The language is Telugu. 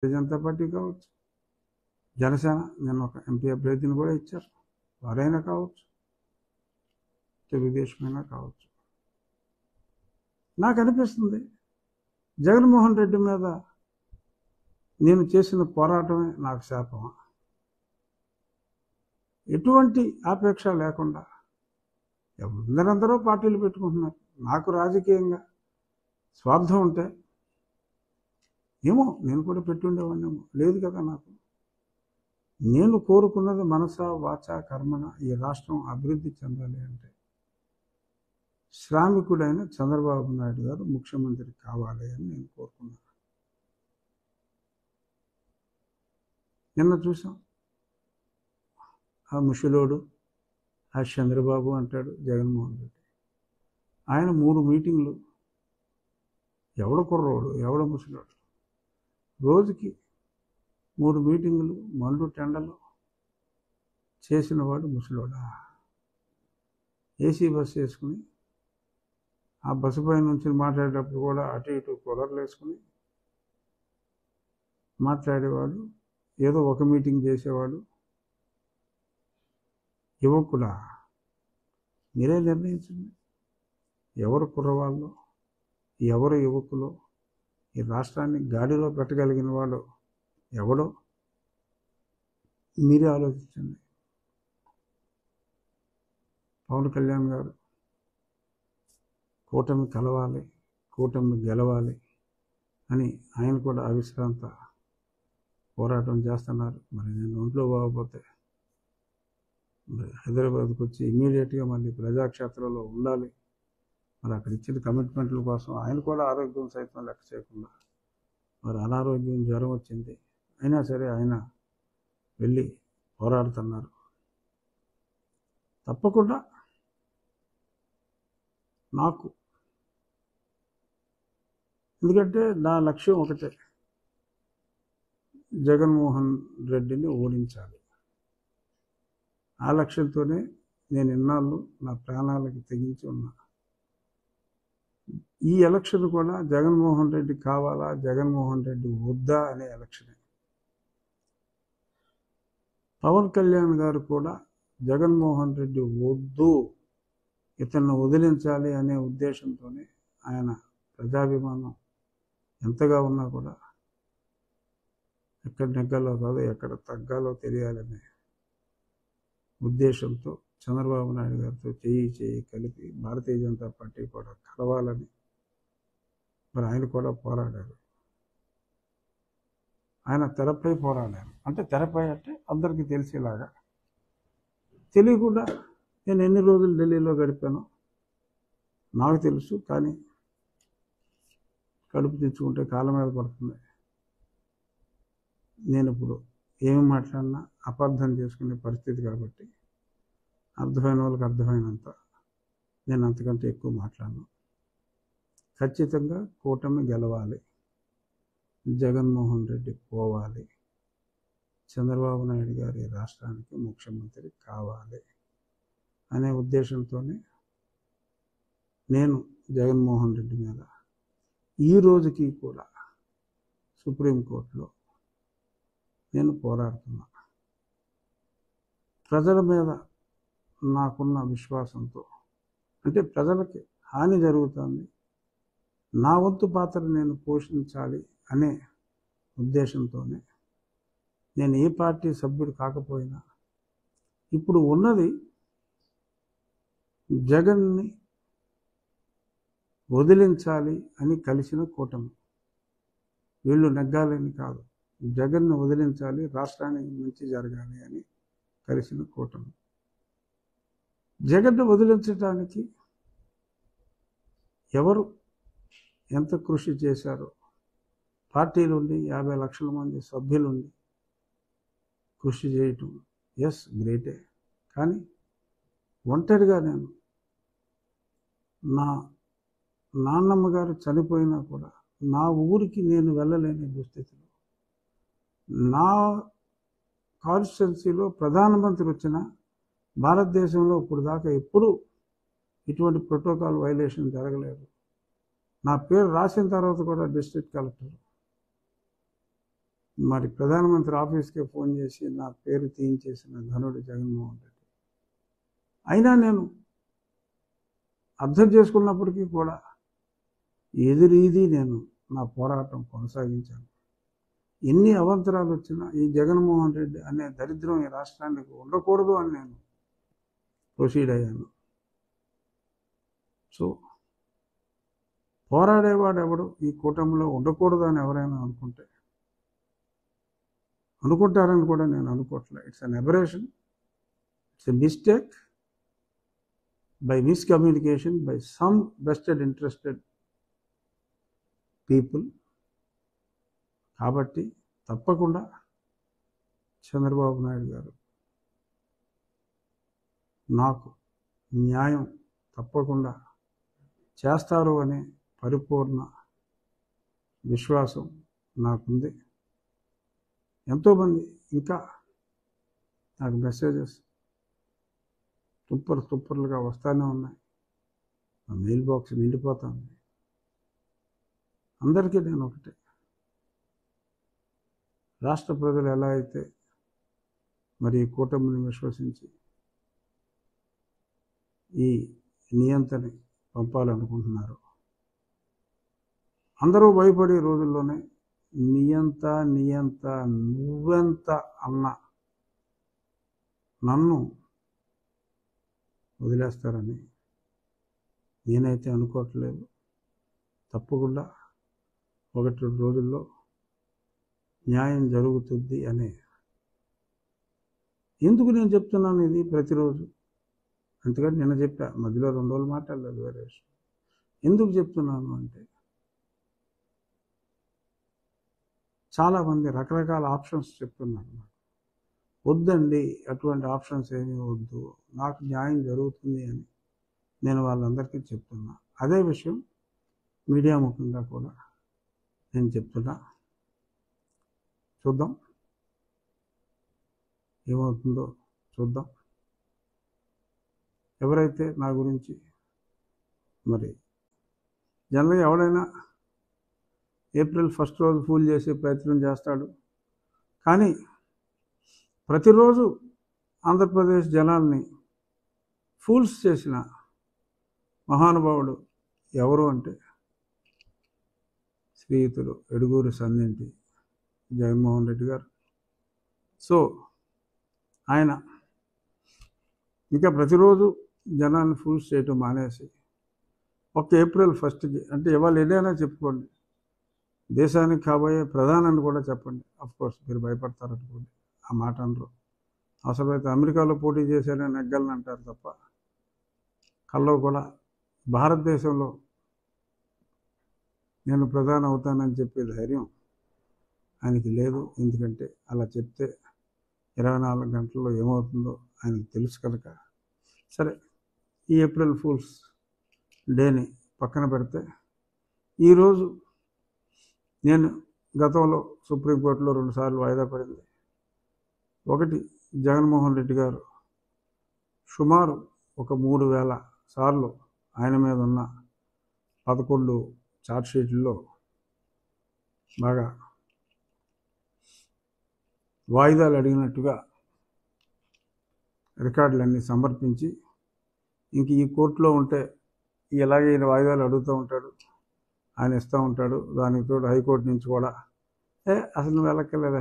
జనతా పార్టీ కావచ్చు, జనసేన నిన్న ఒక ఎంపీ అభ్యర్థిని కూడా ఇచ్చారు, వారైనా కావచ్చు, తెలుగుదేశమైనా కావచ్చు. నాకు అనిపిస్తుంది జగన్మోహన్ రెడ్డి మీద నేను చేసిన పోరాటమే నాకు శాపమా? ఎటువంటి ఆపేక్ష లేకుండా అందరందరూ పార్టీలు పెట్టుకుంటున్నారు. నాకు రాజకీయంగా స్వార్థం ఉంటే ఏమో నేను కూడా పెట్టుండేవాడినేమో. లేదు కదా. నేను కోరుకున్నది మనస వాచ కర్మన ఈ రాష్ట్రం అభివృద్ధి చెందాలి అంటే శ్రామికుడైన చంద్రబాబు నాయుడు గారు ముఖ్యమంత్రి కావాలి అని నేను కోరుకున్నాను. నిన్న చూసాం, ఆ ముసలోడు ఆ చంద్రబాబు అంటాడు జగన్మోహన్ రెడ్డి. ఆయన 3 మీటింగ్లు, ఎవడ కుర్రోడు ఎవడ ముసలోడు, రోజుకి 3 మీటింగులు మండు టెండలు చేసిన వాడు ముసలోడా? ఏసీ బస్సు వేసుకుని ఆ బస్సు పై నుంచి మాట్లాడేటప్పుడు కూడా అటు ఇటు కూలర్లు వేసుకుని మాట్లాడేవాడు, ఏదో ఒక మీటింగ్ చేసేవాడు. యువకుడా? మీరే నిర్ణయించండి, ఎవరు కుర్రవాళ్ళు, ఎవరు యువకులు, ఈ రాష్ట్రాన్ని గాడిలో పెట్టగలిగిన వాడు ఎవడో మీరే ఆలోచించండి. పవన్ కళ్యాణ్ గారు కూటమి కలవాలి, కూటమి గెలవాలి అని ఆయన కూడా అవిశ్రాంత పోరాటం చేస్తున్నారు. మరి నేను ఒంట్లో బాగోపోతే హైదరాబాద్కి వచ్చి ఇమీడియట్గా మళ్ళీ ప్రజాక్షేత్రంలో ఉండాలి. మరి అక్కడ ఇచ్చిన కమిట్మెంట్ల కోసం ఆయన కూడా ఆరోగ్యం సైతం లెక్క చేయకుండా మరి అనారోగ్యం, జ్వరం వచ్చింది, అయినా సరే ఆయన వెళ్ళి పోరాడుతున్నారు. తప్పకుండా నాకు, ఎందుకంటే నా లక్ష్యం ఒకటే, జగన్మోహన్ రెడ్డిని ఓడించాలి. ఆ లక్ష్యంతోనే నేను ఇన్నాళ్ళు నా ప్రాణాలకు తెగించి ఉన్నా. ఈ ఎలక్షన్ కూడా జగన్మోహన్ రెడ్డి కావాలా, జగన్మోహన్ రెడ్డి వద్దా అనే ఎలక్షనే. పవన్ కళ్యాణ్ గారు కూడా జగన్మోహన్ రెడ్డి వద్దు, ఇతన్ని వదిలించాలి అనే ఉద్దేశంతోనే ఆయన ప్రజాభిమానం ఎంతగా ఉన్నా కూడా ఎక్కడ నెగ్గాలో కాదు ఎక్కడ తగ్గాలో తెలియాలనే ఉద్దేశంతో చంద్రబాబు నాయుడు గారితో చేయి కలిపి భారతీయ జనతా పార్టీ కూడా కలవాలని మరి ఆయన కూడా పోరాడారు. ఆయన తెరపై పోరాడారు, అంటే తెరపై అంటే అందరికీ తెలిసేలాగా. తెలియకుండా నేను ఎన్ని రోజులు ఢిల్లీలో గడిపానో నాకు తెలుసు, కానీ కడుపు తెచ్చుకుంటే కాళ్ళ మీద పడుతుంది. నేను ఇప్పుడు ఏమి మాట్లాడినా అపార్థం చేసుకునే పరిస్థితి కాబట్టి అర్థమైన వాళ్ళకి అర్థమైనంత, నేను అంతకంటే ఎక్కువ మాట్లాడను. ఖచ్చితంగా కూటమి గెలవాలి, జగన్మోహన్ రెడ్డి పోవాలి, చంద్రబాబు నాయుడు గారి రాష్ట్రానికి ముఖ్యమంత్రి కావాలి అనే ఉద్దేశంతోనే నేను జగన్మోహన్ రెడ్డి మీద ఈ రోజుకి కూడా సుప్రీంకోర్టులో నేను పోరాడుతున్నా. ప్రజల మీద నాకున్న విశ్వాసంతో, అంటే ప్రజలకి హాని జరుగుతుంది, నా వంతు పాత్ర నేను పోషించాలి అనే ఉద్దేశంతోనే నేను ఏ పార్టీ సభ్యుడు కాకపోయినా ఇప్పుడు ఉన్నది జగన్ని వదిలించాలి అని కలిసిన కూటమి. వీళ్ళు నెగ్గాలని కాదు, జగన్ను వదిలించాలి, రాష్ట్రానికి మంచి జరగాలి అని కలిసిన కూటమి. జగన్ను వదిలించడానికి ఎవరు ఎంత కృషి చేశారో, పార్టీలుండి 50 లక్షల మంది సభ్యులుండి కృషి చేయటం ఎస్ గ్రేటే. కానీ ఒంటరిగా నేను, నా నాన్నమ్మ గారు చనిపోయినా కూడా నా ఊరికి నేను వెళ్ళలేని దుస్థితిలో, నా కాన్స్టిట్యున్సీలో ప్రధానమంత్రి వచ్చిన భారతదేశంలో ఇప్పుడు దాకా ఎప్పుడూ ఇటువంటి ప్రోటోకాల్ వైలేషన్ జరగలేదు. నా పేరు రాసిన తర్వాత కూడా డిస్ట్రిక్ట్ కలెక్టర్ మరి ప్రధానమంత్రి ఆఫీస్కే ఫోన్ చేసి నా పేరు తీయించేసిన ఘనుడు జగన్మోహన్ రెడ్డి. అయినా నేను అర్థం చేసుకున్నప్పటికీ కూడా ఎదురీది నేను నా పోరాటం కొనసాగించాను. ఎన్ని అవాంతరాలు వచ్చినా ఈ జగన్మోహన్ రెడ్డి అనే దరిద్రం ఈ రాష్ట్రానికి ఉండకూడదు అని నేను ప్రొసీడ్ అయ్యాను. సో పోరాడేవాడు ఎవడు ఈ కూటమిలో ఉండకూడదు అని ఎవరైనా అనుకుంటారని కూడా నేను అనుకోవట్లేదు. It's an aberration, it's a mistake by miscommunication by some vested interested people. కాబట్టి తప్పకుండా చంద్రబాబు నాయుడు గారు నాకు న్యాయం తప్పకుండా చేస్తారు అనే పరిపూర్ణ విశ్వాసం నాకుంది. ఎంతోమంది ఇంకా నాకు మెసేజెస్ తుప్పర్లుగా వస్తూనే ఉన్నాయి. నా మెయిల్ బాక్స్ నిండిపోతుంది. అందరికీ నేను ఒకటే, రాష్ట్ర ప్రజలు ఎలా అయితే మరి ఈ కూటమిని విశ్వసించి ఈ నియంతని పంపాలనుకుంటున్నారు, అందరూ భయపడే రోజుల్లోనే నియంత నువ్వెంత అన్న నన్ను వదిలేస్తారని నేనైతే అనుకోవట్లేదు. తప్పకుండా 1-2 రోజుల్లో న్యాయం జరుగుతుంది అనే. ఎందుకు నేను చెప్తున్నాను ఇది ప్రతిరోజు? అందుకని నిన్న చెప్పా, మధ్యలో 2 రోజులు మాట్లాడలేదు, వేరే విషయం. ఎందుకు చెప్తున్నాను అంటే చాలామంది రకరకాల ఆప్షన్స్ చెప్తున్నారు. వద్దండి, అటువంటి ఆప్షన్స్ ఏమీ వద్దు, నాకు న్యాయం జరుగుతుంది అని నేను వాళ్ళందరికీ చెప్తున్నా. అదే విషయం మీడియా ముఖంగా కూడా నేను చెప్తున్నా. చూద్దాం ఏమవుతుందో చూద్దాం. ఎవరైతే నా గురించి మరి జనరల్గా ఎవడైనా ఏప్రిల్ 1 రోజు ఫూల్ చేసే ప్రయత్నం చేస్తాడు. కానీ ప్రతిరోజు ఆంధ్రప్రదేశ్ జనాల్ని ఫూల్స్ చేసిన మహానుభావుడు ఎవరు అంటే శ్రీయుతులు ఎడుగూరి సన్నింటి జగన్మోహన్ రెడ్డి గారు. సో ఆయన ఇంకా ప్రతిరోజు జనాన్ని ఫూల్స్ చేయటం మానేసి ఏప్రిల్ 1కి అంటే ఇవాళ ఏదైనా చెప్పుకోండి, దేశానికి కాబోయే ప్రధానాన్ని కూడా చెప్పండి. అఫ్కోర్స్ మీరు భయపడతారనుకోండి, ఆ మాట అనరు. అవసరమైతే అమెరికాలో పోటీ చేశారని నెగ్గలని అంటారు తప్ప కల్లో కూడా భారతదేశంలో నేను ప్రధాని అవుతానని చెప్పే ధైర్యం ఆయనకి లేదు. ఎందుకంటే అలా చెప్తే 24 గంటల్లో ఏమవుతుందో ఆయనకు తెలుసు కనుక. సరే, ఈ ఏప్రిల్ ఫూల్స్ డేని పక్కన పెడితే ఈరోజు నేను గతంలో సుప్రీంకోర్టులో 2 సార్లు వాయిదా పడింది. ఒకటి, జగన్మోహన్ రెడ్డి గారు సుమారు 3,000 సార్లు ఆయన మీద ఉన్న 11 ఛార్జ్షీట్లలో బాగా వాయిదాలు అడిగినట్టుగా రికార్డులన్నీ సమర్పించి, ఇంక ఈ కోర్టులో ఉంటే ఇలాగే ఈయన వాయిదాలు అడుగుతూ ఉంటాడు, ఆయన ఇస్తూ ఉంటాడు. దానికి తోడు హైకోర్టు నుంచి కూడా అసలు నువ్వు వెళ్ళక్కర్లేదా